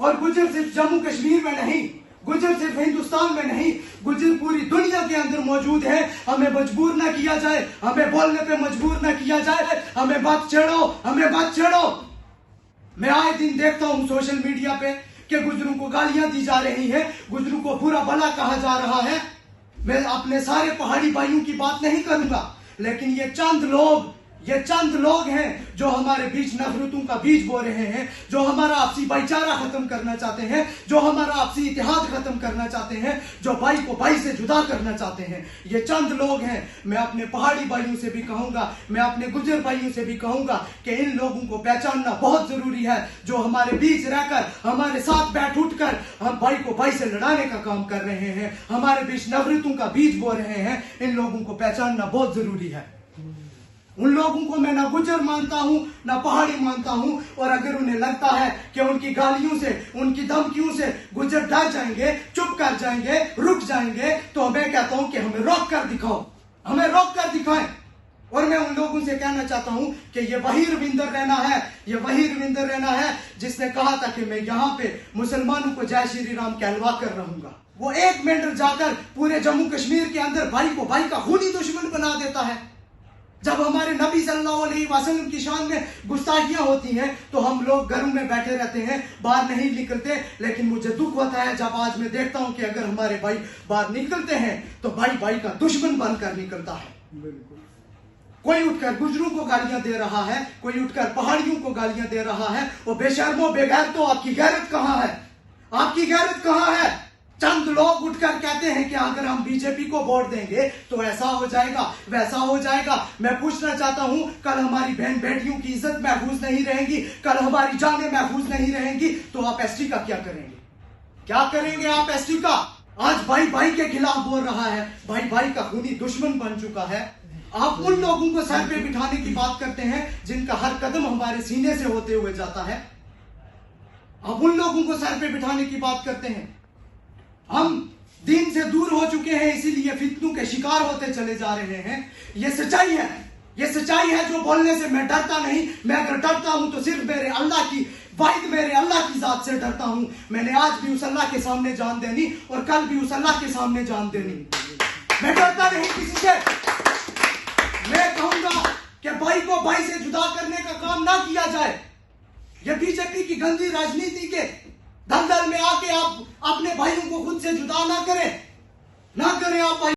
اور गुजर सिर्फ जम्मू कश्मीर में नहीं, गुजर सिर्फ हिंदुस्तान में नहीं, गुजर पूरी दुनिया के अंदर मौजूद है। हमें मजबूर ना किया जाए, हमें बोलने पे मजबूर ना किया जाए, हमें मत छेड़ो, हमें मत छेड़ो। मैं आए दिन देखता हूँ सोशल मीडिया पे कि गुजरों को गालियां दी जा रही हैं, गुजरों को बुरा भला कहा जा रहा है। मैं अपने सारे पहाड़ी भाइयों की बात नहीं करूंगा, लेकिन ये चंद लोग हैं जो हमारे बीच नफरतों का बीज बो रहे हैं, जो हमारा आपसी भाईचारा खत्म करना चाहते हैं, जो हमारा आपसी इतिहाद खत्म करना चाहते हैं, जो भाई को भाई से जुदा करना चाहते हैं। ये चंद लोग हैं। मैं अपने पहाड़ी भाइयों से भी कहूंगा, मैं अपने गुजर भाइयों से भी कहूंगा कि इन लोगों को पहचानना बहुत जरूरी है, जो हमारे बीच रहकर हमारे साथ बैठ उठकर हम भाई को भाई से लड़ाने का काम कर रहे हैं, हमारे बीच नफरतों का बीज बो रहे हैं। इन लोगों को पहचानना बहुत जरूरी है। उन लोगों को मैं ना गुजर मानता हूं ना पहाड़ी मानता हूं, और अगर उन्हें लगता है कि उनकी गालियों से, उनकी धमकियों से गुजर डर जाएंगे, चुप कर जाएंगे, रुक जाएंगे, तो मैं कहता हूं कि हमें रोक कर दिखाओ, हमें रोक कर दिखाएं। और मैं उन लोगों से कहना चाहता हूं कि ये वही रविंदर रैना है जिसने कहा था कि मैं यहाँ पे मुसलमानों को जय श्री राम कहलवा कर रहूंगा। वो एक मिनट जाकर पूरे जम्मू कश्मीर के अंदर भाई को भाई का खूनी दुश्मन बना देता है। जब हमारे नबी सल्लल्लाहु अलैहि वसल्लम की शान में गुस्ताखियां होती हैं तो हम लोग घरों में बैठे रहते हैं, बाहर नहीं निकलते। लेकिन मुझे दुख होता है जब आज मैं देखता हूं कि अगर हमारे भाई बाहर निकलते हैं तो भाई भाई का दुश्मन बनकर निकलता है। कोई उठकर गुजरों को गालियां दे रहा है, कोई उठकर पहाड़ियों को गालियां दे रहा है। वो बेशर्मो बेगैर, तो आपकी गैरत कहां है? आपकी गैरत कहां है? चंद लोग उठकर कहते हैं कि अगर हम बीजेपी को वोट देंगे तो ऐसा हो जाएगा, वैसा हो जाएगा। मैं पूछना चाहता हूं, कल हमारी बहन बेटियों की इज्जत महफूज नहीं रहेगी, कल हमारी जानें महफूज नहीं रहेंगी, तो आप एसटी का क्या करेंगे? क्या करेंगे आप एसटी का? आज भाई भाई के खिलाफ बोल रहा है, भाई भाई का खूनी दुश्मन बन चुका है। आप उन लोगों को सर पे बिठाने की बात करते हैं जिनका हर कदम हमारे सीने से होते हुए जाता है। आप उन लोगों को सर पे बिठाने की बात करते हैं। हम दीन से दूर हो चुके हैं, इसीलिए फितनों के शिकार होते चले जा रहे हैं। ये सच्चाई है, ये सच्चाई है जो बोलने से मैं डरता नहीं। मैं अगर डरता हूं तो सिर्फ मेरे अल्लाह की, वाहिद मेरे अल्लाह की जात से डरता हूं। मैंने आज भी उस अल्लाह के सामने जान देनी और कल भी उस अल्लाह के सामने जान देनी। मैं डरता नहीं किसी से। मैं कहूंगा कि भाई को भाई से जुदा करने का काम ना किया जाए। ये बीजेपी की गंदी राजनीति के दलदल में आके आप अपने भाइयों को खुद से जुदा ना करें आप भाई।